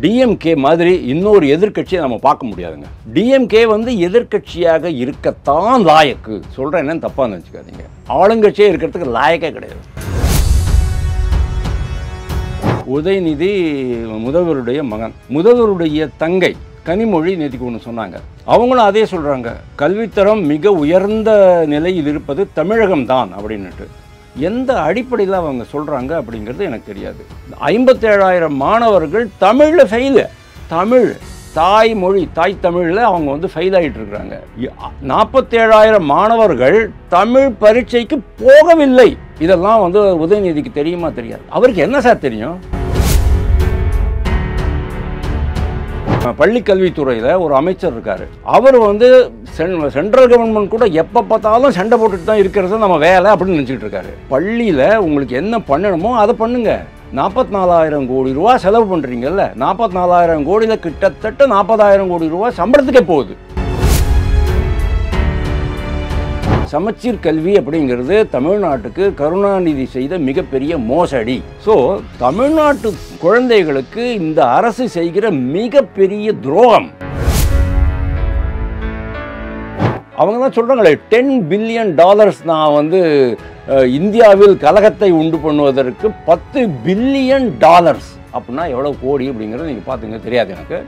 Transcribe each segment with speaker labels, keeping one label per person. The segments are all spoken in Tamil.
Speaker 1: டிஎம்கே மாதிரி இன்னொரு எதிர்க்கட்சியை நம்ம பார்க்க முடியாதுங்க. டிஎம்கே வந்து எதிர்க்கட்சியாக இருக்கத்தான் லாயக்கு. சொல்கிறேன், என்னன்னு தப்பாக நினச்சிக்காதீங்க. ஆளுங்கட்சியே இருக்கிறதுக்கு லாயக்கே கிடையாது. உதயநிதி முதல்வருடைய மகன், முதல்வருடைய தங்கை கனிமொழி நேற்றுக்கு ஒன்று சொன்னாங்க. அவங்களும் அதே சொல்கிறாங்க, கல்வித்தரம் மிக உயர்ந்த நிலையில் இருப்பது தமிழகம் தான் அப்படின்னுட்டு. எந்த அடிப்படையில் அவங்க சொல்கிறாங்க அப்படிங்கிறது எனக்கு தெரியாது. 57,000 மாணவர்கள் தமிழில் ஃபெயிலு. தமிழ் தாய்மொழி, தாய் தமிழில் அவங்க வந்து ஃபெயில் ஆகிட்டு இருக்கிறாங்க. 47,000 மாணவர்கள் தமிழ் பரீட்சைக்கு போகவில்லை. இதெல்லாம் வந்து உதயநிதிக்கு தெரியுமா? தெரியாது. அவருக்கு என்ன சார் தெரியும்? பள்ளிக்கல்வித்துறையில் ஒரு அமைச்சர் இருக்கார். அவர் வந்து சென்ட்ரல் கவர்மெண்ட் கூட எப்போ பார்த்தாலும் சண்டை போட்டுட்டு தான் இருக்கிறது நம்ம வேலை அப்படின்னு நினச்சிக்கிட்டு இருக்காரு. பள்ளியில் உங்களுக்கு என்ன பண்ணணுமோ அதை பண்ணுங்க. 44,000 கோடி ரூபா செலவு பண்ணுறீங்கல்ல, 44,000 கோடியில் கிட்டத்தட்ட 40,000 கோடி ரூபா சம்பளத்துக்கே போகுது. சமச்சீர் கல்வி அப்படிங்கிறது தமிழ்நாட்டுக்கு கருணாநிதி செய்த மிகப்பெரிய மோசடி. ஸோ தமிழ்நாட்டு குழந்தைகளுக்கு இந்த அரசு செய்கிற மிகப்பெரிய துரோகம். அவங்க தான் சொல்கிறாங்களே, $10 பில்லியன் நான் வந்து இந்தியாவில் கலகத்தை உண்டு பண்ணுவதற்கு $10 பில்லியன் அப்படின்னா எவ்வளோ கோடி அப்படிங்கிறது நீங்கள் பார்த்துங்க. தெரியாது எனக்கு.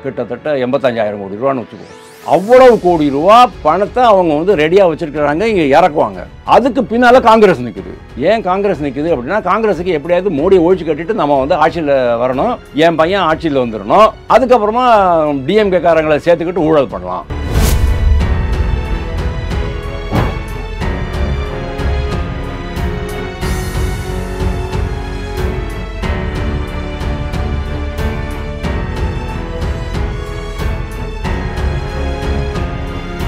Speaker 1: கிட்டத்தட்ட 85,000 கோடி ரூபான்னு வச்சுக்கோங்க. அவ்வளவு கோடி ரூபா பணத்தை அவங்க வந்து ரெடியாக வச்சுருக்கிறாங்க, இங்கே இறக்குவாங்க. அதுக்கு பின்னால் காங்கிரஸ் நிற்குது. ஏன் காங்கிரஸ் நிற்குது அப்படின்னா, காங்கிரஸுக்கு எப்படியாவது மோடியை ஒழிச்சு கட்டிட்டு நம்ம வந்து ஆட்சியில் வரணும், என் பையன் ஆட்சியில் வந்துடணும், அதுக்கப்புறமா டிஎம்கே காரங்களை சேர்த்துக்கிட்டு ஊழல் பண்ணலாம்.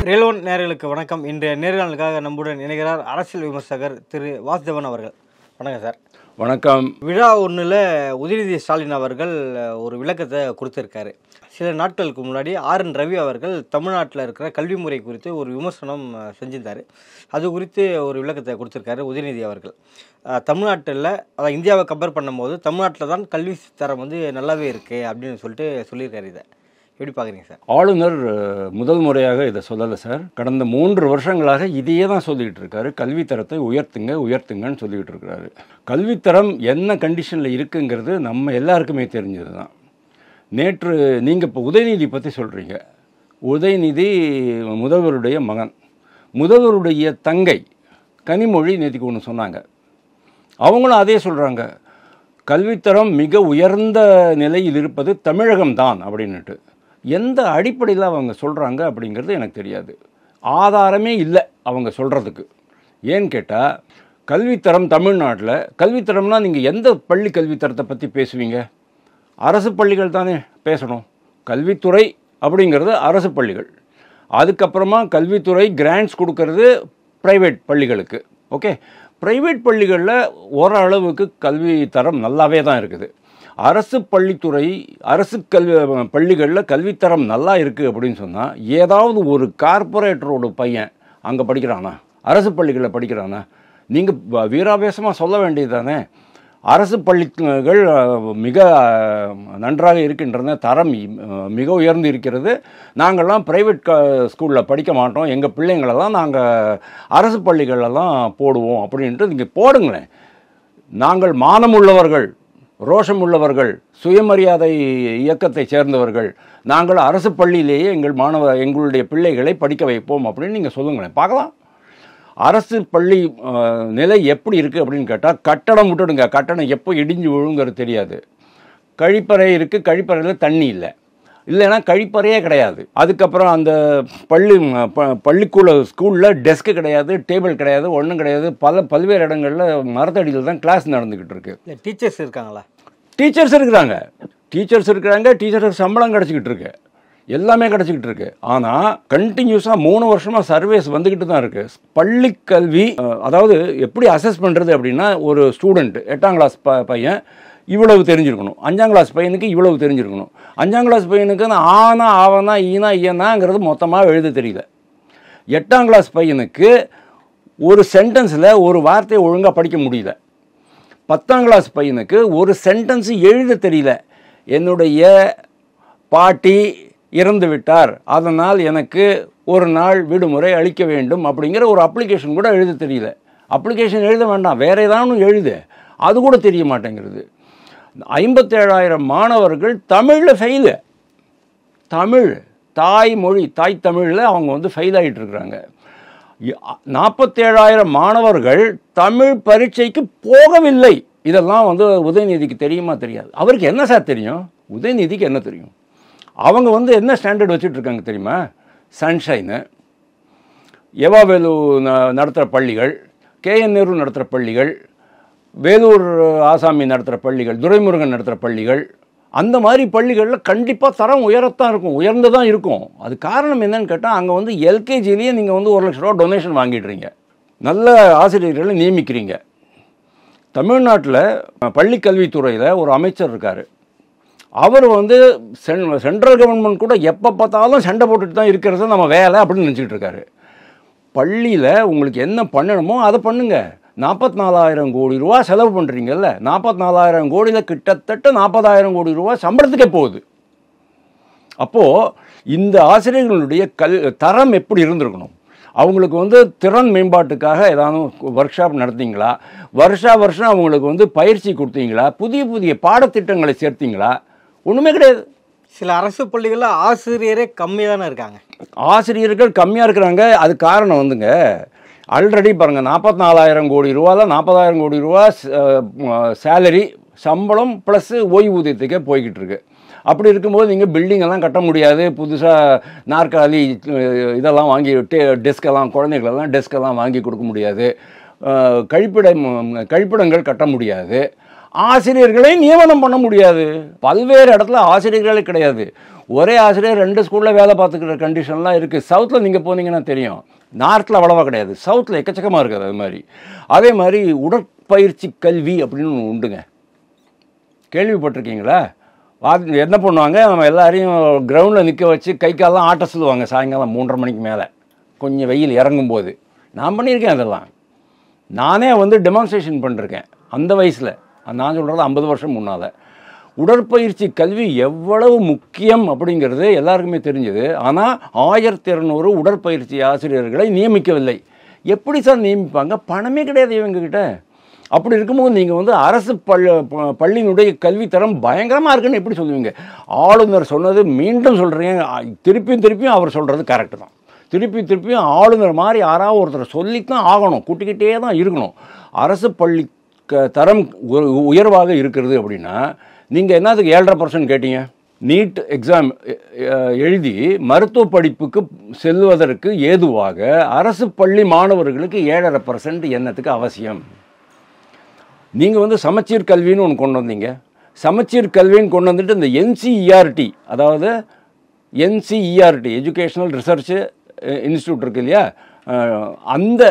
Speaker 2: ரேலோன் நேயர்களுக்கு வணக்கம். இன்றைய நேர்காணலுக்காக நம்முடன் இணைகிறார் அரசியல் விமர்சகர் திரு வாசுதேவன் அவர்கள். வணக்கம் சார்.
Speaker 1: வணக்கம்.
Speaker 2: விழா 1ல் உதயநிதி ஸ்டாலின் அவர்கள் ஒரு விளக்கத்தை கொடுத்துருக்காரு. சில நாட்களுக்கு முன்னாடி RN ரவி அவர்கள் தமிழ்நாட்டில் இருக்கிற கல்வி முறை குறித்து ஒரு விமர்சனம் செஞ்சிருந்தார். அது குறித்து ஒரு விளக்கத்தை கொடுத்துருக்காரு உதயநிதி அவர்கள். தமிழ்நாட்டில், அதாவது இந்தியாவை கம்பேர் பண்ணும்போது தமிழ்நாட்டில் தான் கல்வி தரம் வந்து நல்லாவே இருக்குது அப்படின்னு சொல்லியிருக்காரு. இதை எப்படி பார்க்குறீங்க சார்?
Speaker 1: ஆளுநர் முதல் முறையாக இதை சொல்லலை சார். கடந்த 3 வருஷங்களாக இதையே தான் சொல்லிக்கிட்டு இருக்காரு. கல்வித்தரத்தை உயர்த்துங்கன்னு சொல்லிக்கிட்டு இருக்கிறாரு. கல்வித்தரம் என்ன கண்டிஷனில் இருக்குங்கிறது நம்ம எல்லாருக்குமே தெரிஞ்சது தான். நேற்று நீங்கள் இப்போ உதயநிதி பற்றி சொல்கிறீங்க. உதயநிதி முதல்வருடைய மகன், முதல்வருடைய தங்கை கனிமொழி நேற்றுக்கு ஒன்று சொன்னாங்க. அவங்களும் அதே சொல்கிறாங்க, கல்வித்தரம் மிக உயர்ந்த நிலையில் இருப்பது தமிழகம் தான் அப்படின்னுட்டு. எந்த அடிப்படையில் அவங்க சொல்கிறாங்க அப்படிங்கிறது எனக்கு தெரியாது. ஆதாரமே இல்லை அவங்க சொல்கிறதுக்கு. ஏன்னு கேட்டால், கல்வித்தரம் தமிழ்நாட்டில், கல்வித்தரம்னா நீங்கள் எந்த பள்ளி கல்வித்தரத்தை பற்றி பேசுவீங்க? அரசு பள்ளிகள் தானே பேசணும். கல்வித்துறை அப்படிங்கிறது அரசு பள்ளிகள். அதுக்கப்புறமா கல்வித்துறை கிராண்ட்ஸ் கொடுக்கறது ப்ரைவேட் பள்ளிகளுக்கு. ஓகே, ப்ரைவேட் பள்ளிகளில் ஓரளவுக்கு கல்வி தரம் நல்லாவே தான் இருக்குது. அரசு பள்ளித்துறை, அரசு பள்ளிகளில் கல்வித்தரம் நல்லா இருக்குது அப்படின்னு சொன்னால், ஏதாவது ஒரு கார்பரேட்டரோட பையன் அங்கே படிக்கிறானா? அரசு பள்ளிகளில் படிக்கிறானா? நீங்கள் வீராவேசமாக சொல்ல வேண்டியது தானே. அரசு பள்ளிகள் மிக நன்றாக இருக்கின்றன, தரம் மிக உயர்ந்து இருக்கிறது, நாங்கள்லாம் ப்ரைவேட் ஸ்கூலில் படிக்க மாட்டோம், எங்கள் பிள்ளைங்களெல்லாம் நாங்கள் அரசு பள்ளிகளெல்லாம் போடுவோம் அப்படின்ட்டு நீங்கள் போடுங்களேன். நாங்கள் மானமுள்ளவர்கள், ரோஷமுள்ளவர்கள், சுயமரியாதை இயக்கத்தை சேர்ந்தவர்கள், நாங்கள் அரசு பள்ளியிலேயே எங்களுடைய பிள்ளைகளை படிக்க வைப்போம் அப்படின்னு நீங்கள் சொல்லுங்களேன், பார்க்கலாம். அரசு பள்ளி நிலை எப்படி இருக்குது அப்படின்னு கேட்டால், கட்டடம் விட்டுடுங்க, கட்டடம் எப்போ இடிஞ்சு விழுங்கிறது தெரியாது. கழிப்பறை இருக்குது, கழிப்பறையில் தண்ணி இல்லை, இல்லைன்னா கழிப்பறையே கிடையாது. அதுக்கப்புறம் அந்த ஸ்கூலில் டெஸ்க்கு கிடையாது, டேபிள் கிடையாது, ஒன்றும் கிடையாது. பல்வேறு இடங்களில் மரத்தடியில் தான் கிளாஸ் நடந்துக்கிட்டு இருக்கு.
Speaker 2: டீச்சர்ஸ் இருக்காங்களா?
Speaker 1: டீச்சர்ஸ் இருக்கிறாங்க, டீச்சருக்கு சம்பளம் கிடச்சிக்கிட்டு இருக்கு, எல்லாமே கிடச்சிக்கிட்டு இருக்கு. ஆனால் கண்டினியூஸாக 3 வருஷமாக சர்வேஸ் வந்துக்கிட்டு தான் இருக்குது. பள்ளிக்கல்வி, அதாவது எப்படி அசஸ் பண்ணுறது அப்படின்னா, ஒரு ஸ்டூடெண்ட் 8ஆம் கிளாஸ் பையன் இவ்வளவு தெரிஞ்சிருக்கணும், 5ஆம் கிளாஸ் பையனுக்கு இவ்வளவு தெரிஞ்சிருக்கணும், 5ஆம் கிளாஸ் பையனுக்கு ஆனா ஆவனா ஈனா ஈயனாங்கிறது மொத்தமாக எழுத தெரியல. 8ஆம் கிளாஸ் பையனுக்கு ஒரு சென்டென்ஸில் ஒரு வார்த்தையை ஒழுங்காக படிக்க முடியல. 10ஆம் கிளாஸ் பையனுக்கு ஒரு சென்டென்ஸு எழுத தெரியல. என்னுடைய பாட்டி இறந்து விட்டார், அதனால் எனக்கு ஒரு நாள் விடுமுறை அளிக்க வேண்டும் அப்படிங்கிற ஒரு அப்ளிகேஷன் கூட எழுத தெரியல. அப்ளிகேஷன் எழுத வேண்டாம், வேறு ஏதாவது எழுது, அது கூட தெரிய மாட்டேங்கிறது. 57,000 மாணவர்கள் தமிழில் ஃபெயிலு. தமிழ் தாய்மொழி தாய் தமிழில் அவங்க வந்து ஃபெயில் ஆகிட்டு இருக்கிறாங்க. 47,000 மாணவர்கள் தமிழ் பரீட்சைக்கு போகவில்லை. இதெல்லாம் வந்து உதயநிதிக்கு தெரியுமா? தெரியாது. அவருக்கு என்ன சார் தெரியும்? உதயநிதிக்கு என்ன தெரியும்? அவங்க வந்து என்ன ஸ்டாண்டர்ட் வச்சுட்டு இருக்காங்க தெரியுமா? சன்ஷைனு, எவாவேலு நடத்துகிற பள்ளிகள், KN நேரு நடத்துகிற பள்ளிகள், வேலூர் ஆசாமி நடத்துகிற பள்ளிகள், துரைமுருகன் நடத்துகிற பள்ளிகள், அந்த மாதிரி பள்ளிகளில் கண்டிப்பாக தரம் உயரத்தான் இருக்கும், உயர்ந்து தான் இருக்கும். அது காரணம் என்னன்னு கேட்டால், அங்கே வந்து எல்கேஜிலேயே நீங்கள் வந்து 1 லட்ச ரூபா டொனேஷன் வாங்கிடுறீங்க, நல்ல ஆசிரியர்களை நியமிக்கிறீங்க. தமிழ்நாட்டில் பள்ளிக்கல்வித்துறையில் ஒரு அமைச்சர் இருக்கார். அவர் வந்து சென்ட்ரல் கவர்மெண்ட் கூட எப்போ பார்த்தாலும் சண்டை போட்டுட்டு தான் இருக்கிறது நம்ம வேலை அப்படின்னு நினச்சிக்கிட்டு இருக்காரு. பள்ளியில் உங்களுக்கு என்ன பண்ணணுமோ அதை பண்ணுங்க. 44,000 கோடி ரூபா செலவு பண்ணுறீங்கல்ல, 44,000 கோடியில் கிட்டத்தட்ட 40,000 கோடி ரூபா சம்பளத்துக்கே போகுது. அப்போது இந்த ஆசிரியர்களுடைய தரம் எப்படி இருந்திருக்கணும்? அவங்களுக்கு வந்து திறன் மேம்பாட்டுக்காக ஏதாவது ஒர்க் ஷாப் நடத்திங்களா? வருஷம் அவங்களுக்கு வந்து பயிற்சி கொடுத்தீங்களா? புதிய புதிய பாடத்திட்டங்களை சேர்த்தீங்களா? ஒன்றுமே கிடையாது.
Speaker 2: சில அரசு பள்ளிகளில் ஆசிரியரே கம்மியாக தானே இருக்காங்க.
Speaker 1: ஆசிரியர்கள் கம்மியாக இருக்கிறாங்க. அது காரணம் வந்துங்க, ஆல்ரெடி பாருங்கள், 44,000 கோடி ரூபாவில் 40,000 கோடி ரூபா சேலரி சம்பளம் ப்ளஸ் ஓய்வூதியத்துக்கே போய்கிட்டு இருக்கு. அப்படி இருக்கும்போது நீங்கள் பில்டிங்கெல்லாம் கட்ட முடியாது, புதுசாக நாற்காலி இதெல்லாம் வாங்கி டெஸ்கெல்லாம் குழந்தைகளெல்லாம் டெஸ்கெல்லாம் வாங்கி கொடுக்க முடியாது, கழிப்பிடங்கள் கட்ட முடியாது, ஆசிரியர்களை நியமனம் பண்ண முடியாது. பல்வேறு இடத்துல ஆசிரியர்களே கிடையாது. ஒரே ஆசிரியர் 2 ஸ்கூலில் வேலை பார்த்துக்கிற கண்டிஷன்லாம் இருக்குது. சவுத்தில் நீங்கள் போனீங்கன்னா தெரியும். நார்த்தில் அவ்வளவா கிடையாது, சவுத்தில் எக்கச்சக்கமாக இருக்குது. அது மாதிரி அதே மாதிரி உடற்பயிற்சி கல்வி அப்படின்னு ஒன்று உண்டுங்க, கேள்விப்பட்டிருக்கீங்களா? என்ன பண்ணுவாங்க, நம்ம எல்லாரையும் கிரவுண்டில் நிற்க வச்சு கை காலெலாம் ஆட்ட சொல்லுவாங்க சாயங்காலம் 3:30 மணிக்கு மேலே, கொஞ்சம் வெயில் இறங்கும்போது. நான் பண்ணியிருக்கேன் அதெல்லாம். நானே வந்து டெமான்ஸ்ட்ரேஷன் பண்ணிருக்கேன் அந்த வயசில். நான் சொல்கிறது 50 வருஷம் முன்னால். உடற்பயிற்சி கல்வி எவ்வளவு முக்கியம் அப்படிங்கிறது எல்லாருக்குமே தெரிஞ்சது. ஆனால் 1200 உடற்பயிற்சி ஆசிரியர்களை நியமிக்கவில்லை. எப்படி சார் நியமிப்பாங்க? பணமே கிடையாது இவங்ககிட்ட. அப்படி இருக்கும்போது நீங்கள் வந்து அரசு பள்ளியினுடைய கல்வித்தரம் பயங்கரமாக இருக்குன்னு எப்படி சொல்லுவீங்க? ஆளுநர் சொன்னது மீண்டும் சொல்கிறீங்க, திருப்பியும் அவர் சொல்கிறது கரெக்டு தான். திருப்பியும் ஆளுநர் மாதிரி யாராவது ஒருத்தர் சொல்லித்தான் ஆகணும், கூட்டிக்கிட்டே தான் இருக்கணும். அரசு பள்ளி தரம் உயர்வாக இருக்கிறது அப்படின்னா நீங்கள் என்னதுக்கு 7.5% கேட்டீங்க? நீட் எக்ஸாம் எழுதி மருத்துவ படிப்புக்கு செல்வதற்கு ஏதுவாக அரசு பள்ளி மாணவர்களுக்கு 7.5% என்னத்துக்கு அவசியம்? நீங்கள் வந்து சமச்சீர் கல்வின்னு ஒன்று கொண்டு வந்தீங்க. சமச்சீர் கல்வின்னு கொண்டு வந்துட்டு இந்த NCERT, அதாவது NCERT எஜுகேஷனல் ரிசர்ச் இன்ஸ்டியூட் இருக்கு இல்லையா, அந்த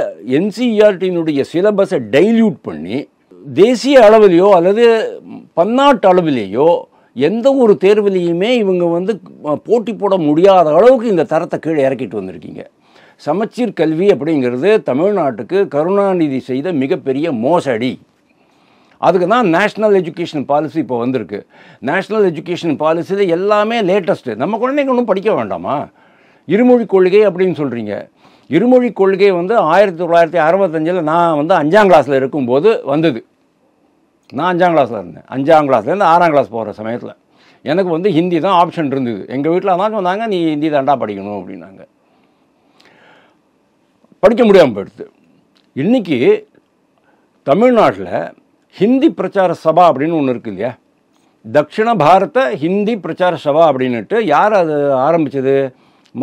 Speaker 1: NCERT-னுடைய சிலபஸை டைல்யூட் பண்ணி தேசிய அளவிலேயோ அல்லது பன்னாட்டு அளவிலேயோ எந்த ஒரு தேர்விலையுமே இவங்க வந்து போட்டி போட முடியாத அளவுக்கு இந்த தரத்தை கீழே இறக்கிட்டு வந்திருக்கீங்க. சமச்சீர் கல்வி அப்படிங்கிறது தமிழ்நாட்டுக்கு கருணாநிதி செய்த மிகப்பெரிய மோசடி. அதுக்கு தான் நேஷ்னல் எஜுகேஷன் பாலிசி இப்போ வந்திருக்கு. நேஷ்னல் எஜுகேஷன் பாலிசியில் எல்லாமே லேட்டஸ்ட்டு. நம்ம குழந்தைங்க ஒன்றும் படிக்க வேண்டாமா? இருமொழி கொள்கை அப்படின்னு சொல்கிறீங்க. இருமொழி கொள்கை வந்து 1965 நான் வந்து 5ஆம் கிளாஸில் இருக்கும்போது வந்தது. நான் 5ஆம் கிளாஸில் இருந்தேன். 5ஆம் கிளாஸ்லேருந்து 6ஆம் கிளாஸ் போகிற சமயத்தில் எனக்கு வந்து ஹிந்தி தான் ஆப்ஷன் இருந்தது. எங்கள் வீட்டில் அதான் சொன்னாங்க, நீ ஹிந்தி தாண்டா படிக்கணும் அப்படின்னாங்க. படிக்க முடியாமல் போயிடுது. இன்றைக்கி தமிழ்நாட்டில் ஹிந்தி பிரச்சார சபா அப்படின்னு ஒன்று இருக்குது இல்லையா, தக்ஷிண பாரத ஹிந்தி பிரச்சார சபா அப்படின்னுட்டு யார் அது ஆரம்பித்தது?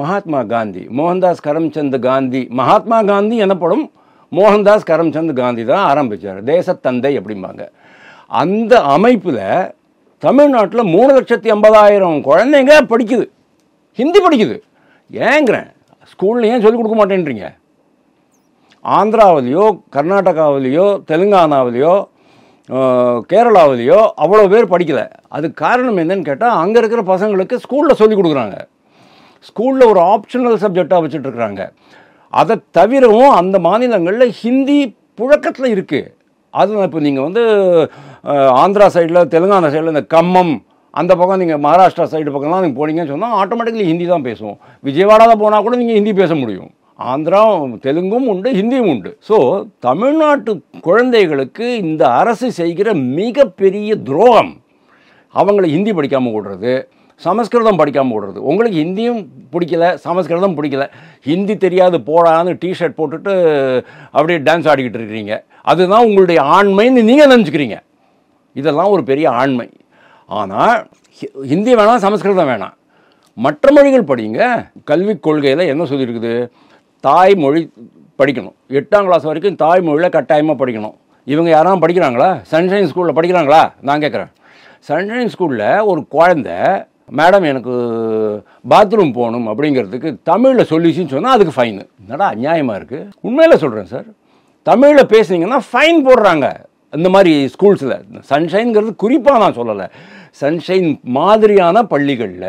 Speaker 1: மகாத்மா காந்தி, மோகன்தாஸ் கரம்சந்த் காந்தி. மகாத்மா காந்தி எனப்படும் மோகன்தாஸ் கரம்சந்த் காந்தி தான் ஆரம்பித்தார். தேசத்தந்தை அப்படிம்பாங்க. அந்த அமைப்பில் தமிழ்நாட்டில் 3,50,000 குழந்தைங்க படிக்குது, ஹிந்தி படிக்குது. ஏங்கிறேன், ஸ்கூலில் ஏன் சொல்லிக் கொடுக்க மாட்டேன்றீங்க? ஆந்திராவிலையோ கர்நாடகாவிலையோ தெலுங்கானாவிலையோ கேரளாவிலையோ அவ்வளோ பேர் படிக்கலை. அதுக்கு காரணம் என்னன்னு கேட்டால், அங்கே இருக்கிற பசங்களுக்கு ஸ்கூலில் சொல்லிக் கொடுக்குறாங்க. ஸ்கூலில் ஒரு ஆப்ஷனல் சப்ஜெக்டாக வச்சுட்ருக்குறாங்க. அதை தவிரவும் அந்த மாநிலங்களில் ஹிந்தி புழக்கத்தில் இருக்குது. அது இப்போ நீங்கள் வந்து ஆந்திரா சைடில் தெலுங்கானா சைடில் இந்த கம்மம் அந்த பக்கம் நீங்கள் மகாராஷ்டிரா சைடு பக்கம்லாம் நீங்கள் போனீங்கன்னு சொன்னால் ஆட்டோமேட்டிக்கலி ஹிந்தி தான் பேசுவோம். விஜயவாடாவில் போனால் கூட நீங்கள் ஹிந்தி பேச முடியும். ஆந்திரா தெலுங்கும் உண்டு, ஹிந்தியும் உண்டு. ஸோ தமிழ்நாட்டு குழந்தைகளுக்கு இந்த அரசு செய்கிற மிகப்பெரிய துரோகம். அவங்கள ஹிந்தி படிக்காமல் விடுறது, சமஸ்கிருதம் படிக்காமல் விடுறது. உங்களுக்கு ஹிந்தியும் பிடிக்கல, சமஸ்கிருதம் பிடிக்கல, ஹிந்தி தெரியாது போடான்னு டிஷர்ட் போட்டுட்டு அப்படியே டான்ஸ் ஆடிக்கிட்டு இருக்கிறீங்க. அதுதான் உங்களுடைய ஆண்மைன்னு நீங்கள் நினச்சிக்கிறீங்க. இதெல்லாம் ஒரு பெரிய ஆண்மை. ஆனால் ஹிந்தி வேணாம், சமஸ்கிருதம் வேணாம், மற்ற மொழிகள் படிங்க. கல்விக் கொள்கையில் என்ன சொல்லியிருக்குது? தாய்மொழி படிக்கணும். 8ஆம் கிளாஸ் வரைக்கும் தாய்மொழியில் கட்டாயமாக படிக்கணும். இவங்க யாரும் படிக்கிறாங்களா? சன்ஷைன் ஸ்கூலில் படிக்கிறாங்களா? நான் கேட்குறேன். சன்ஷைன் ஸ்கூலில் ஒரு குழந்தை, மேடம் எனக்கு பாத்ரூம் போகணும் அப்படிங்கிறதுக்கு தமிழில் சொல்லிச்சுன்னு சொன்னால் அதுக்கு ஃபைனு. என்னடா அநியாயமாக இருக்குது. உண்மையில் சொல்கிறேன் சார். தமிழில் பேசுனீங்கன்னா ஃபைன் போடுறாங்க இந்த மாதிரி ஸ்கூல்ஸில். சன்ஷைன்கிறது குறிப்பாக நான் சொல்லலை. சன்ஷைன் மாதிரியான பள்ளிகளில்,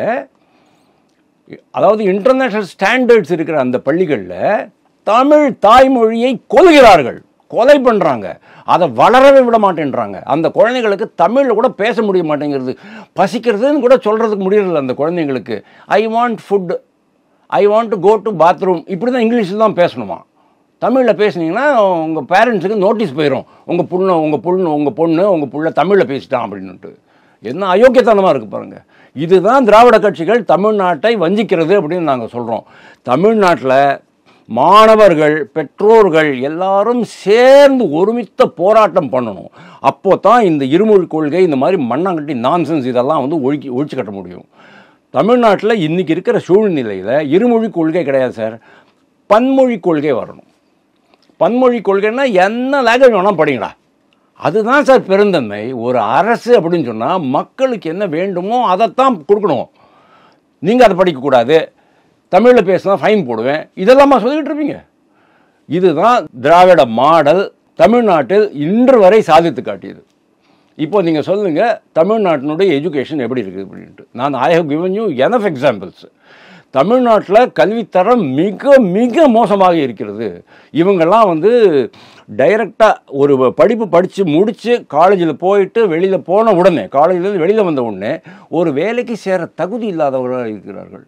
Speaker 1: அதாவது இன்டர்நேஷ்னல் ஸ்டாண்டர்ட்ஸ் இருக்கிற அந்த பள்ளிகளில் தமிழ் தாய்மொழியை கொல்கிறார்கள், கொலை பண்ணுறாங்க, அதை வளரவே விட மாட்டேன்றாங்க. அந்த குழந்தைங்களுக்கு தமிழில் கூட பேச முடிய மாட்டேங்கிறது. பசிக்கிறதுன்னு கூட சொல்கிறதுக்கு முடியறதில்ல அந்த குழந்தைங்களுக்கு. I want food, I want to go to bathroom, இப்படி தான் இங்கிலீஷில் தான் பேசணுமா. தமிழில் பேசுனீங்கன்னா உங்கள் பேரண்ட்ஸுக்கு நோட்டீஸ் போயிடும், உங்கள் பொண்ணு உங்கள் புள்ள தமிழில் பேசிட்டான் அப்படின்னுட்டு. என்ன அயோக்கியத்தனமாக இருக்குது பாருங்கள். இதுதான் திராவிட கட்சிகள் தமிழ்நாட்டை வஞ்சிக்கிறது அப்படின்னு நாங்கள் சொல்கிறோம். தமிழ்நாட்டில் மாணவர்கள், பெற்றோர்கள் எல்லாரும் சேர்ந்து ஒருமித்த போராட்டம் பண்ணணும். அப்போ தான் இந்த இருமொழி கொள்கை, இந்த மாதிரி மண்ணாங்கட்டி நான்சென்ஸ் இதெல்லாம் வந்து ஒழிச்சு கட்ட முடியும். தமிழ்நாட்டில் இன்றைக்கி இருக்கிற சூழ்நிலையில் இருமொழி கொள்கை கிடையாது சார், பன்மொழி கொள்கை வரணும். பன்மொழி கொள்கைன்னா என்ன லாங்குவேஜ் வேணால் படிங்களா, அதுதான் சார் பெருந்தன்மை. ஒரு அரசு அப்படின்னு சொன்னால் மக்களுக்கு என்ன வேண்டுமோ அதைத்தான் கொடுக்கணும். நீங்கள் அதை படிக்கக்கூடாது, தமிழில் பேசினா ஃபைன் போடுவேன், இதெல்லாமா சொல்லிக்கிட்டு இருப்பீங்க. இதுதான் திராவிட மாடல் தமிழ்நாட்டில் இன்று வரை சாதித்து காட்டியது. இப்போ நீங்கள் சொல்லுங்கள் தமிழ்நாட்டினுடைய எஜுகேஷன் எப்படி இருக்குது அப்படின்ட்டு. நான் I have given you enough examples. தமிழ்நாட்டில் கல்வித்தரம் மிக மிக மோசமாக இருக்கிறது. இவங்கெல்லாம் வந்து டைரெக்டாக ஒரு படிப்பு படித்து முடித்து காலேஜில் போயிட்டு வெளியில் போன உடனே, காலேஜிலேருந்து வெளியில் வந்த உடனே ஒரு வேலைக்கு சேர தகுதி இல்லாதவர்களாக இருக்கிறார்கள்.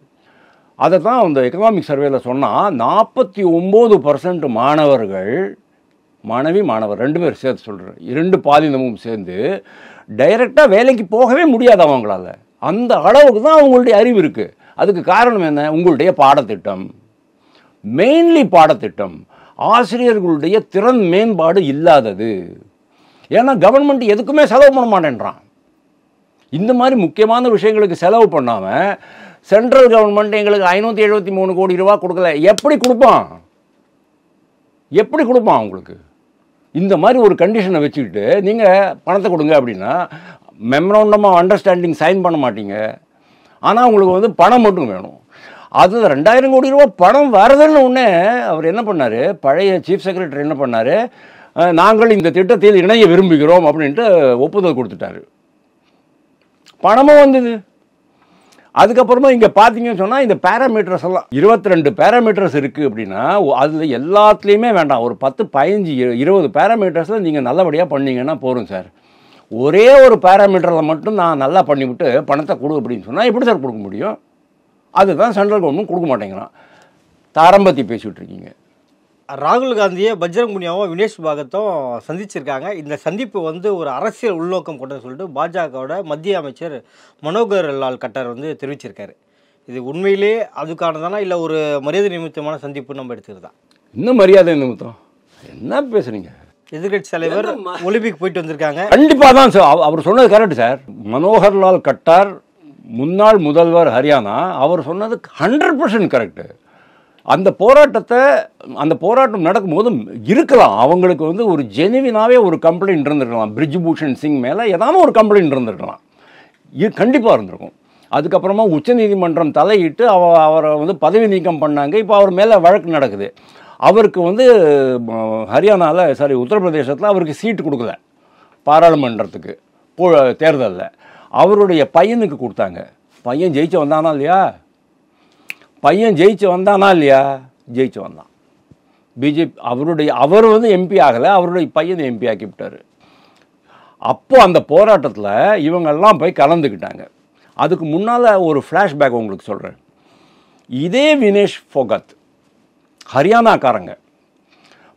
Speaker 1: அதை தான் அந்த எக்கனாமிக் சர்வேல சொன்னால் 49% மாணவர்கள், மாணவர் 2 பேர் சேர்த்து சொல்கிறேன், 2 பாலினமும் சேர்ந்து டைரெக்டாக வேலைக்கு போகவே முடியாது அவங்களால. அந்த அளவுக்கு தான் அவங்களுடைய அறிவு இருக்குது. அதுக்கு காரணம் என்ன? உங்களுடைய பாடத்திட்டம், மெயின்லி பாடத்திட்டம். ஆசிரியர்களுடைய திறன் மேம்பாடு இல்லாதது. ஏன்னா கவர்மெண்ட் எதுக்குமே செலவு பண்ண மாட்டேன்றான். இந்த மாதிரி முக்கியமான விஷயங்களுக்கு செலவு பண்ணாமல் சென்ட்ரல் கவர்மெண்ட் எங்களுக்கு 573 கோடி ரூபா கொடுக்கல, எப்படி கொடுப்பான்? உங்களுக்கு இந்த மாதிரி ஒரு கண்டிஷனை வச்சுக்கிட்டு நீங்கள் பணத்தை கொடுங்க அப்படின்னா மெமரண்டம் ஆஃப் அண்டர்ஸ்டாண்டிங் சைன் பண்ண மாட்டீங்க. ஆனால் உங்களுக்கு வந்து பணம் மட்டும் வேணும். அது 2000 கோடி ரூபா பணம் வருதுன்னு உடனே அவர் என்ன பண்ணார், பழைய சீஃப் செக்ரட்டரி என்ன பண்ணார், நாங்கள் இந்த திட்டத்தில் இணைய விரும்புகிறோம் அப்படின்ட்டு ஒப்புதல் கொடுத்துட்டாரு. பணமும் வந்தது. அதுக்கப்புறமா இங்கே பார்த்தீங்கன்னு சொன்னால் இந்த பேராமீட்டர்ஸ் எல்லாம் 22 பேராமீட்டர்ஸ் இருக்குது அப்படின்னா அதில் எல்லாத்துலேயுமே வேண்டாம், ஒரு 10, 15, 20 பேராமீட்டர்ஸில் நீங்கள் நல்லபடியாக பண்ணீங்கன்னா போதும் சார். ஒரே ஒரு பேராமீட்டரில் மட்டும் நான் நல்லா பண்ணிவிட்டு பணத்தை கொடு அப்படின்னு சொன்னால் எப்படி சார் கொடுக்க முடியும்? அதுதான் சென்ட்ரல் கவர்மெண்ட் கொடுக்க மாட்டேங்கிறான். தாரம்பத்தி பேசிகிட்டு இருக்கீங்க.
Speaker 2: ராகுல் காந்தியை பஜ்ரங் புனியாவும் வினேஷ் பாகத்தும் சந்திச்சிருக்காங்க. இந்த சந்திப்பு வந்து ஒரு அரசியல் உள்நோக்கம் கொண்டு சொல்லிட்டு பாஜகவோட மத்திய அமைச்சர் மனோகர் லால் கட்டார் வந்து தெரிவிச்சிருக்காரு. இது உண்மையிலே அதுக்கானதானா இல்லை ஒரு மரியாதை நிமித்தமான சந்திப்பு நம்ம எடுத்துக்கிறதா?
Speaker 1: இன்னும் மரியாதை நிமித்தம் என்ன பேசுறீங்க?
Speaker 2: எதிர்கட்சி தலைவர் ஒலிம்பிக் போயிட்டு வந்திருக்காங்க.
Speaker 1: கண்டிப்பாக தான் சார், அவர் சொன்னது கரெக்ட் சார். மனோகர் லால் கட்டார் முன்னாள் முதல்வர் ஹரியானா, அவர் சொன்னது 100% கரெக்டு. அந்த போராட்டம் நடக்கும்போது இருக்கலாம், அவங்களுக்கு வந்து ஒரு ஜெனுவினாவே ஒரு கம்ப்ளைண்ட் இருந்திருக்கலாம். பிரிஜ்பூஷன் சிங் மேலே ஏதாவது ஒரு கம்ப்ளைண்ட் இருந்திருக்கலாம், கண்டிப்பாக இருந்திருக்கும். அதுக்கப்புறமா உச்சநீதிமன்றம் தலையிட்டு அவரை வந்து பதவி நீக்கம் பண்ணாங்க. இப்போ அவர் மேலே வழக்கு நடக்குது. அவருக்கு வந்து ஹரியானாவில் உத்தரப்பிரதேசத்தில் அவருக்கு சீட்டு கொடுக்கல பாராளுமன்றத்துக்கு தேர்தலில். அவருடைய பையனுக்கு கொடுத்தாங்க. பையன் ஜெயிச்சு வந்தானா இல்லையா? ஜெயிச்சு வந்தான். பிஜேபி அவர் வந்து எம்பி ஆகலை, அவருடைய பையனை எம்பி ஆக்கி விட்டார். அப்போ அந்த போராட்டத்தில் இவங்கெல்லாம் போய் கலந்துக்கிட்டாங்க. அதுக்கு முன்னால் ஒரு ஃப்ளாஷ்பேக் உங்களுக்கு சொல்கிறேன். இதே வினேஷ் ஃபோகத் ஹரியானாக்காரங்க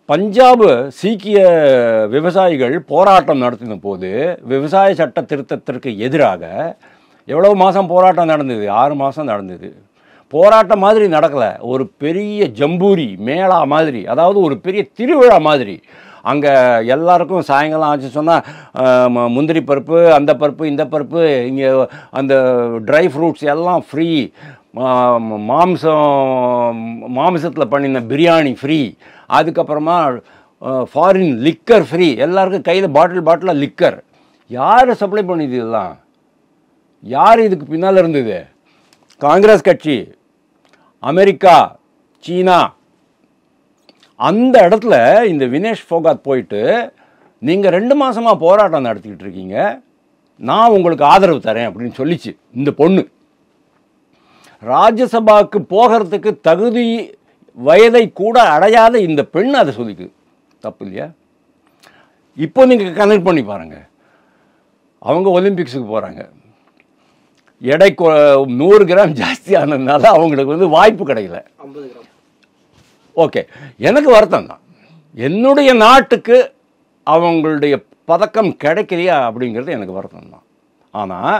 Speaker 1: பஞ்சாப் சீக்கிய விவசாயிகள் போராட்டம் நடத்தின போது விவசாய சட்ட திருத்தத்திற்கு எதிராக எவ்வளோ மாதம் போராட்டம் நடந்தது? 6 மாதம் நடந்தது. போராட்டம் மாதிரி நடக்கலை, ஒரு பெரிய ஜம்பூரி மேளா மாதிரி, அதாவது ஒரு பெரிய திருவிழா மாதிரி. அங்கே எல்லாருக்கும் சாயங்காலம் ஆச்சு சொன்னால் முந்திரி பருப்பு, அந்த பருப்பு, இந்த பருப்பு, இங்கே அந்த ட்ரை ஃப்ரூட்ஸ் எல்லாம் ஃப்ரீ, மாம்சத்தில் பண்ணின பிரியாணி ஃப்ரீ, அதுக்கப்புறமா ஃபாரின் லிக்கர் ஃப்ரீ, எல்லாருக்கும் கையில் பாட்டிலாக லிக்கர். யார் சப்ளை பண்ணிது இதெல்லாம்? யார் இதுக்கு பின்னால் இருந்தது? காங்கிரஸ் கட்சி, அமெரிக்கா, சீனா. அந்த இடத்துல இந்த வினேஷ் ஃபோகாத் போயிட்டு நீங்கள் 2 மாதமாக போராட்டம் நடத்திக்கிட்டு இருக்கீங்க, நான் உங்களுக்கு ஆதரவு தரேன் அப்படின்னு சொல்லிச்சு இந்த பொண்ணு. ராஜ்யசபாவுக்கு போகிறதுக்கு தகுதி வயதை கூட அடையாத இந்த பெண் அதை சொல்லிக்குது. தப்பு இல்லையா? இப்போ நீங்கள் கனெக்ட் பண்ணி பாருங்கள். அவங்க ஒலிம்பிக்ஸுக்கு போகிறாங்க, எடை 100 கிராம் ஜாஸ்தி ஆனதுனால அவங்களுக்கு வாய்ப்பு கிடைக்கல.
Speaker 2: 50 கிராம். ஓகே,
Speaker 1: எனக்கு வருத்தம் தான். என்னுடைய நாட்டுக்கு அவங்களுடைய பதக்கம் கிடைக்கலையா அப்படிங்கிறது எனக்கு வருத்தம் தான். ஆனால்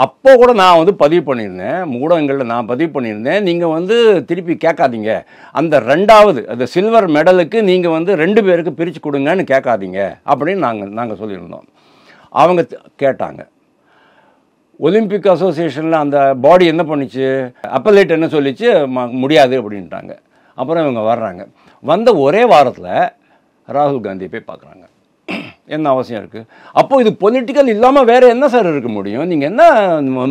Speaker 1: அப்போ கூட நான் பதிவு பண்ணியிருந்தேன், ஊடகங்களில் நான் பதிவு பண்ணியிருந்தேன், நீங்கள் திருப்பி கேட்காதீங்க, அந்த 2வது அந்த சில்வர் மெடலுக்கு நீங்கள் 2 பேருக்கு பிரித்து கொடுங்கன்னு கேட்காதீங்க அப்படின்னு நாங்கள் சொல்லியிருந்தோம். அவங்க கேட்டாங்க. ஒலிம்பிக் அசோசியேஷனில் அந்த பாடி என்ன பண்ணிச்சு? அப்பலேட் என்ன சொல்லிச்சு? முடியாது அப்படின்ட்டாங்க. அப்புறம் இவங்க வர்றாங்க. வந்த ஒரே வாரத்தில் ராகுல் காந்தியை போய் பார்க்குறாங்க. என்ன அவசியம் இருக்குது? அப்போது இது பொலிட்டிக்கல் இல்லாமல் வேறு என்ன சார் இருக்க முடியும்? நீங்கள் என்ன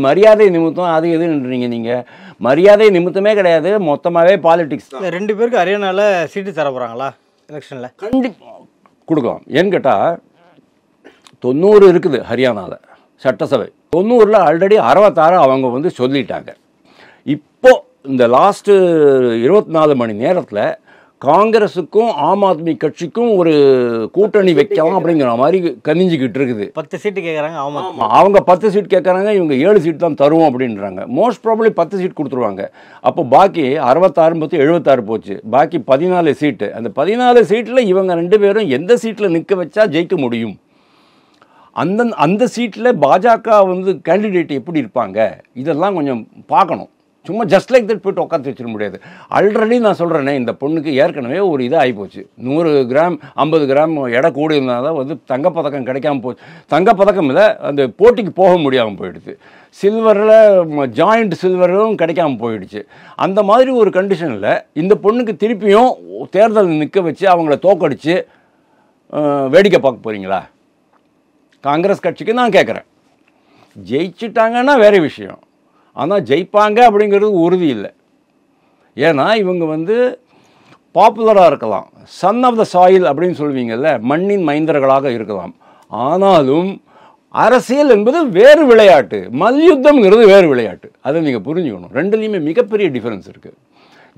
Speaker 1: மரியாதை நிமித்தம் அது எதுன்றீங்க? நீங்கள் மரியாதை நிமித்தமே கிடையாது, மொத்தமாகவே பாலிடிக்ஸ் தான்.
Speaker 2: 2 பேருக்கு ஹரியானாவில் சீட்டு தர போகிறாங்களா எலெக்ஷனில்?
Speaker 1: கண்டிப்பாக கொடுக்கலாம். ஏன்னு கேட்டால் 90 இருக்குது ஹரியானாவில் சட்டசபை. 90ல் ஆல்ரெடி 66 அவங்க சொல்லிட்டாங்க. இப்போது இந்த லாஸ்ட்டு 24 மணி நேரத்தில் காங்கிரஸுக்கும் ஆம் ஆத்மி கட்சிக்கும் ஒரு கூட்டணி வைக்கலாம் அப்படிங்கிற மாதிரி கனிஞ்சிக்கிட்டு இருக்குது.
Speaker 2: 10 சீட்டு கேட்குறாங்க.
Speaker 1: அவங்க 10 சீட் கேட்குறாங்க, இவங்க 7 சீட் தான் தருவோம் அப்படின்றாங்க. மோஸ்ட் ப்ராபப்ளி 10 சீட் கொடுத்துருவாங்க. அப்போ பாக்கி 66 76 போச்சு, பாக்கி 14 சீட்டு. அந்த 14 சீட்டில் இவங்க 2 பேரும் எந்த சீட்டில் நிற்க வச்சா ஜெயிக்க முடியும்? அந்த சீட்டில் பாஜக கேண்டிடேட் எப்படி இருப்பாங்க? இதெல்லாம் கொஞ்சம் பார்க்கணும். சும்மா ஜஸ்ட் லைக் தட் போய்ட்டு உட்காந்து வச்சிட முடியாது. ஆல்ரெடி நான் சொல்கிறேனே, இந்த பொண்ணுக்கு ஏற்கனவே ஒரு இதாக ஆகிப்போச்சு. 100 கிராம் 50 கிராம் எடை கூடி இருந்தால் தங்கப்பதக்கம் கிடைக்காம போச்சு. தங்கப்பதக்கம் இல்லை, அந்த போட்டிக்கு போக முடியாமல் போயிடுச்சு. சில்வரில் ஜாயிண்ட் சில்வரும் கிடைக்காம போயிடுச்சு. அந்த மாதிரி ஒரு கண்டிஷனில் இந்த பொண்ணுக்கு திருப்பியும் தேர்தல் நிற்க வச்சு அவங்கள தோக்கடிச்சு வேடிக்கை பார்க்க போகிறீங்களா? காங்கிரஸ் கட்சிக்கு நான் கேட்குறேன். ஜெயிச்சிட்டாங்கன்னா வேறு விஷயம், ஆனால் ஜெயிப்பாங்க அப்படிங்கிறது உறுதி இல்லை. ஏன்னா இவங்க பாப்புலராக இருக்கலாம், சன் ஆஃப் த சாயில் அப்படின்னு சொல்லுவீங்கல்ல, மண்ணின் மைந்தர்களாக இருக்கலாம். ஆனாலும் அரசியல் என்பது வேறு விளையாட்டு, மல்யுத்தம்ங்கிறது வேறு விளையாட்டு. அதை நீங்கள் புரிஞ்சுக்கணும். ரெண்டுலேயுமே மிகப்பெரிய டிஃபரன்ஸ் இருக்குது.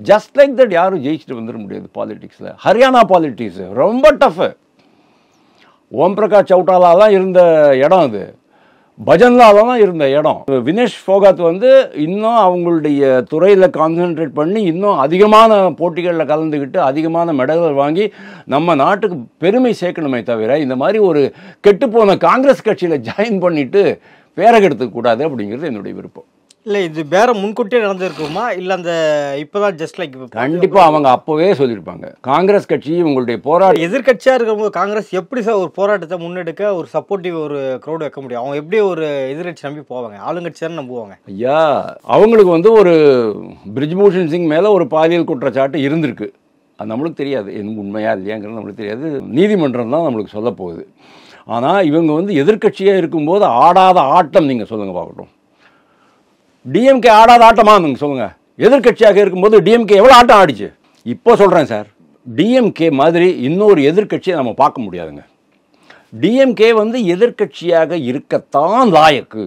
Speaker 1: ஜஸ்ட் லைக் தட் யாரும் ஜெயிச்சுட்டு வந்துட முடியாது பாலிட்டிக்ஸில். ஹரியானா பாலிட்டிக்ஸ் ரொம்ப டஃப்பு. ஓம் பிரகாஷ் சௌட்டாலா தான் இருந்த இடம், அது பஜன்லால தான் இருந்த இடம். வினேஷ் ஃபோகாத் இன்னும் அவங்களுடைய துறையில் கான்சென்ட்ரேட் பண்ணி இன்னும் அதிகமான போட்டிகளில் கலந்துக்கிட்டு அதிகமான மெடல்கள் வாங்கி நம்ம நாட்டுக்கு பெருமை சேர்க்கணுமே தவிர இந்த மாதிரி ஒரு கெட்டுப்போன காங்கிரஸ் கட்சியில் ஜாயின் பண்ணிவிட்டு பேரை கெடுத்துக்கூடாது அப்படிங்கிறது என்னுடைய விருப்பம்.
Speaker 2: இல்லை, இது வேற முன்கூட்டியே நடந்திருக்குமா? இல்லை அந்த இப்போதான் ஜஸ்ட் லைக்?
Speaker 1: கண்டிப்பாக அவங்க அப்போவே சொல்லியிருப்பாங்க. காங்கிரஸ் கட்சி உங்களுடைய போராட்டம்
Speaker 2: எதிர்கட்சியாக இருக்கும்போது காங்கிரஸ் எப்படி சார் ஒரு போராட்டத்தை முன்னெடுக்க ஒரு சப்போர்ட்டிவ் ஒரு க்ரௌட் வைக்க முடியும்? அவங்க எப்படி ஒரு எதிர்கட்சி நம்பி போவாங்க? ஆளுங்கட்சி தானே நம்புவாங்க.
Speaker 1: ஐயா, அவங்களுக்கு ஒரு பிரிஜ்பூஷன் சிங் மேலே ஒரு பாலியல் குற்றச்சாட்டு இருந்திருக்கு. அது நம்மளுக்கு தெரியாது, எனக்கு உண்மையா இல்லையாங்கிறது நம்மளுக்கு தெரியாது. நீதிமன்றம் தான் நம்மளுக்கு சொல்ல போகுது. ஆனால் இவங்க எதிர்கட்சியாக இருக்கும்போது ஆடாத ஆட்டம் நீங்கள் சொல்லுங்கள் பார்க்கட்டும். டிஎம்கே ஆடாத ஆட்டமா நீங்கள் சொல்லுங்கள். எதிர்கட்சியாக இருக்கும்போது டிஎம்கே எவ்வளோ ஆட்டம் ஆடிச்சு? இப்போ சொல்கிறேன் சார், டிஎம்கே மாதிரி இன்னொரு எதிர்கட்சியை நம்ம பார்க்க முடியாதுங்க. டிஎம்கே எதிர்கட்சியாக இருக்கத்தான் லாயக்கு.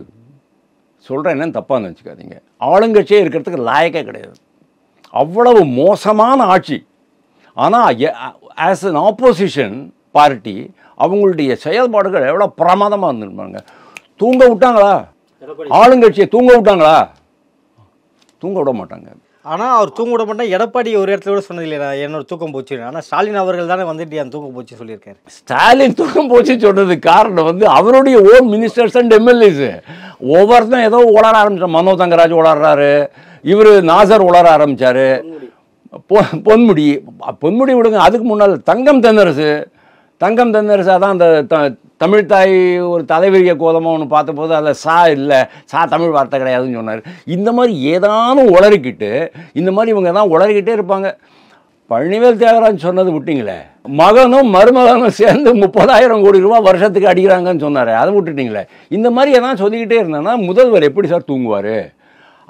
Speaker 1: சொல்கிறேன், என்னன்னு தப்பாக நினச்சிக்காதீங்க. ஆளுங்கட்சியே இருக்கிறதுக்கு லாயக்கே கிடையாது. அவ்வளவு மோசமான ஆட்சி. ஆனால் ஆஸ் அன் ஆப்போசிஷன் பார்ட்டி அவங்களுடைய செயல்பாடுகள் எவ்வளோ பிரமாதமாக இருந்துருப்பாங்க. தூங்க விட்டாங்களா? ஆளுங்கட்சியை தூங்க விட்டாங்களா? தூங்க விட மாட்டாங்க.
Speaker 2: ஆனால் அவர் தூங்க விட மாட்டா. எடப்பாடி ஒரு இடத்துல கூட சொன்னது இல்லையா என்னோட தூக்கம் போச்சு. ஆனால் ஸ்டாலின் அவர்கள் தானே வந்துட்டு என் தூக்கம் போச்சு சொல்லியிருக்காரு.
Speaker 1: ஸ்டாலின் தூக்கம் போச்சுன்னு சொன்னதுக்கு காரணம் வந்து அவருடைய ஓன் மினிஸ்டர்ஸ் அண்ட் எம்எல்ஏஸ் ஒவ்வொருத்தரும் ஏதோ உளர ஆரம்பிச்சார். மனோ தங்கராஜ் உளறாரு, இவர் நாசர் உளர ஆரம்பித்தார், பொன்முடி விடுங்க. அதுக்கு முன்னால் தங்கம் தென்னரசு அதான் அந்த தமிழ் தாய் ஒரு தலைவரிய கோலமாக ஒன்று பார்த்தபோது அதில் சா இல்லை, சா தமிழ் வார்த்தை கிடையாதுன்னு சொன்னார். இந்த மாதிரி ஏதானும் உளறிக்கிட்டு இந்த மாதிரி இவங்க தான் உளறிக்கிட்டே இருப்பாங்க. பழனிவேல் தியாகராஜ் சொன்னது விட்டீங்களே, மகனும் மருமகனும் சேர்ந்து 30,000 கோடி ரூபா வருஷத்துக்கு அடிக்கிறாங்கன்னு சொன்னார், அதை விட்டுட்டீங்களே. இந்த மாதிரி எதாவது சொல்லிக்கிட்டே இருந்தேன்னா முதல்வர் எப்படி சார் தூங்குவார்?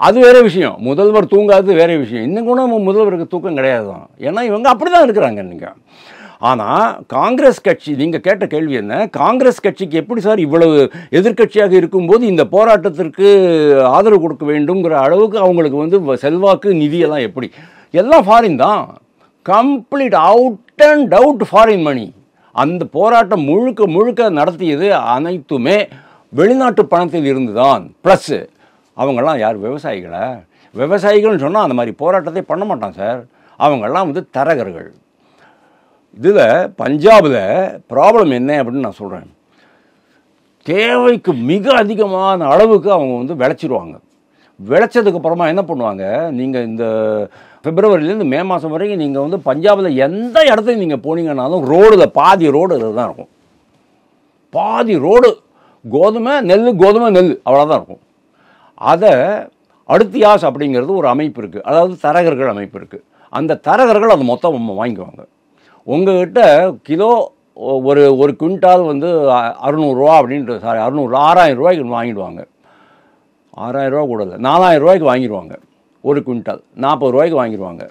Speaker 1: அது வேற விஷயம். முதல்வர் தூங்காதது வேற விஷயம். இன்னும் கூட முதல்வருக்கு தூக்கம் கிடையாது தான். ஏன்னா இவங்க அப்படி தான் இருக்கிறாங்க. நீங்கள் ஆனால் காங்கிரஸ் கட்சி, நீங்கள் கேட்ட கேள்வி என்ன, காங்கிரஸ் கட்சிக்கு எப்படி சார் இவ்வளவு எதிர்க்கட்சியாக இருக்கும்போது இந்த போராட்டத்திற்கு ஆதரவு கொடுக்க வேண்டுங்கிற அளவுக்கு அவங்களுக்கு வந்து செல்வாக்கு நிதியெல்லாம் எப்படி? எல்லாம் ஃபாரின் தான், complete out and out foreign money. அந்த போராட்டம் முழுக்க நடத்தியது அனைத்துமே வெளிநாட்டு பணத்தில் இருந்து தான். ப்ளஸ் அவங்கெல்லாம் யார்? விவசாயிகள்னு சொன்னால் அந்த மாதிரி போராட்டத்தை பண்ண மாட்டான் சார். அவங்கெல்லாம் வந்து தரகர்கள். இதில் பஞ்சாபில் ப்ராப்ளம் என்ன அப்படின்னு நான் சொல்கிறேன். தேவைக்கு மிக அதிகமான அளவுக்கு அவங்க வந்து விளைச்சிடுவாங்க. விளைச்சதுக்கப்புறமா என்ன பண்ணுவாங்க, நீங்கள் இந்த பிப்ரவரிலேருந்து மே மாதம் வரைக்கும் நீங்கள் வந்து பஞ்சாபில் எந்த இடத்துலையும் நீங்கள் போனீங்கன்னாலும் ரோடில் பாதி ரோடு இதில் தான் இருக்கும். பாதி ரோடு கோதுமை நெல் அவ்வளோதான் இருக்கும். அதை அடுத்தியாஸ் அப்படிங்கிறது ஒரு அமைப்பு இருக்குது, அதாவது தரகர்கள் அமைப்பு இருக்குது. அந்த தரகர்கள் அது மொத்தம் வாங்கிக்குவாங்க. உங்கள்கிட்ட கிலோ ஒரு குவிண்டால் வந்து 600 ரூபா அப்படின்ட்டு, சாரி 600 ரூபாய்க்கு வாங்கிடுவாங்க. 6,000 ரூபா கூட இல்லை, 4,000 ரூபாய்க்கு வாங்கிடுவாங்க. ஒரு குவிண்டால் 40 ரூபாய்க்கு வாங்கிடுவாங்க.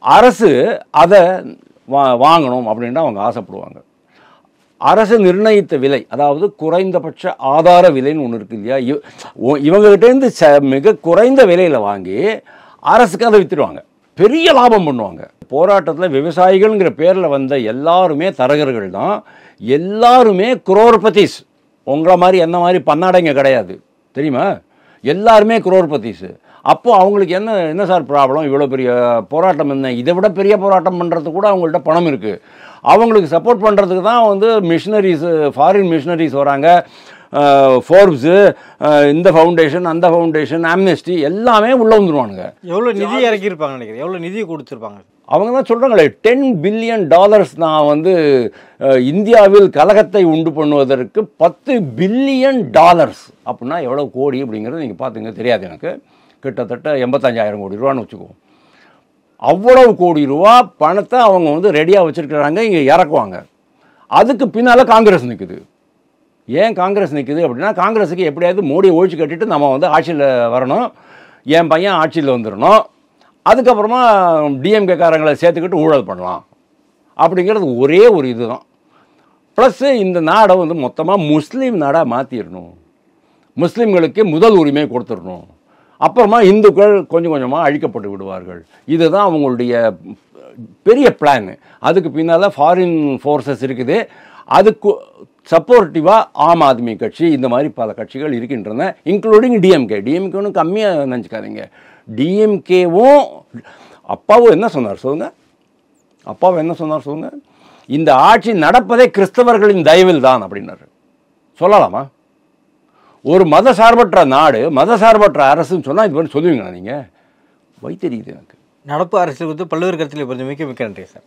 Speaker 1: அரசு அதை வாங்கணும் அப்படின்ட்டு அவங்க ஆசைப்படுவாங்க. அரசு நிர்ணயித்த விலை, அதாவது குறைந்தபட்ச ஆதார விலைன்னு ஒன்று இருக்குது இல்லையா, இவங்ககிட்டேருந்து மிக குறைந்த விலையில் வாங்கி அரசுக்கு அதை விற்றுடுவாங்க, பெரிய லாபம் பண்ணுவாங்க. போராட்டத்தில் விவசாயிகள்ங்கிற பேரில் வந்த எல்லாருமே தரகர்கள் தான், எல்லாருமே குரோர்பதிஸ். உங்களை மாதிரி என்ன மாதிரி பன்னாடைங்க கிடையாது, தெரியுமா? எல்லாருமே குரோர்பதிஸ். அப்போது அவங்களுக்கு என்ன சார் ப்ராப்ளம்? இவ்வளோ பெரிய போராட்டம் என்ன, இதை விட பெரிய போராட்டம் பண்ணுறதுக்கு கூட அவங்கள்ட்ட பணம் இருக்குது. அவங்களுக்கு சப்போர்ட் பண்ணுறதுக்கு தான் வந்து மிஷினரிஸு, ஃபாரின் மிஷினரிஸ் வராங்க. ஃபோர்ப்ஸு, இந்த ஃபவுண்டேஷன், அந்த ஃபவுண்டேஷன், ஆம்னெஸ்டி எல்லாமே உள்ளே வந்துடுவானுங்க.
Speaker 2: எவ்வளோ நிதி இறக்கியிருப்பாங்க நினைக்கிறேன், எவ்வளோ நிதி கொடுத்துருப்பாங்க. அவங்க
Speaker 1: தான் சொல்கிறாங்களே $10 பில்லியன் நான் வந்து இந்தியாவில் கலகத்தை உண்டு பண்ணுவதற்கு $10 பில்லியன் அப்படின்னா எவ்வளோ கோடி அப்படிங்கிறது நீங்கள் பார்த்துங்க, தெரியாது எனக்கு. கிட்டத்தட்ட 85,000 கோடி ரூபான்னு வச்சுக்குவோம். அவ்வளவு கோடி ரூபா பணத்தை அவங்க வந்து ரெடியாக வச்சுருக்கிறாங்க, இங்கே இறக்குவாங்க. அதுக்கு பின்னால் காங்கிரஸ் நிற்குது. ஏன் காங்கிரஸ் நிற்குது அப்படின்னா, காங்கிரஸுக்கு எப்படியாவது மோடியை ஒழிச்சு கட்டிட்டு நம்ம வந்து ஆட்சியில் வரணும், என் பையன் ஆட்சியில் வந்துடணும், அதுக்கப்புறமா டிஎம்கேக்காரங்களை சேர்த்துக்கிட்டு ஊழல் பண்ணலாம் அப்படிங்கிறது ஒரே ஒரு இது தான். ப்ளஸ்ஸு இந்த நாடை வந்து மொத்தமாக முஸ்லீம் நாடாக மாற்றிடணும், முஸ்லீம்களுக்கு முதல் உரிமை கொடுத்துடணும், அப்புறமா இந்துக்கள் கொஞ்சம் கொஞ்சமாக அழிக்கப்பட்டு விடுவார்கள். இதுதான் அவங்களுடைய பெரிய பிளான். அதுக்கு பின்னால் ஃபாரின் ஃபோர்ஸஸ் இருக்குது, அதுக்கு சப்போர்ட்டிவாக ஆம் ஆத்மி கட்சி, இந்த மாதிரி பல கட்சிகள் இருக்கின்றன, இன்க்ளூடிங் டிஎம்கேன்னு கம்மியாக நினச்சிக்காதீங்க. டிஎம்கேவும் அப்பாவும் என்ன சொன்னார் சொல்லுங்கள், இந்த ஆட்சி நடப்பதே கிறிஸ்தவர்களின் தயவில் தான் அப்படின்னாரு. சொல்லலாமா? ஒரு மத சார்பற்ற நாடு, மத சார்பற்ற அரசுன்னு சொன்னால் இது மாதிரி சொல்லுவீங்களா நீங்கள்? வைத்தறியுது எனக்கு.
Speaker 2: நடப்பு அரசியல் குறித்து பல்வேறு கருத்தில் மிக்க நன்றி சார்.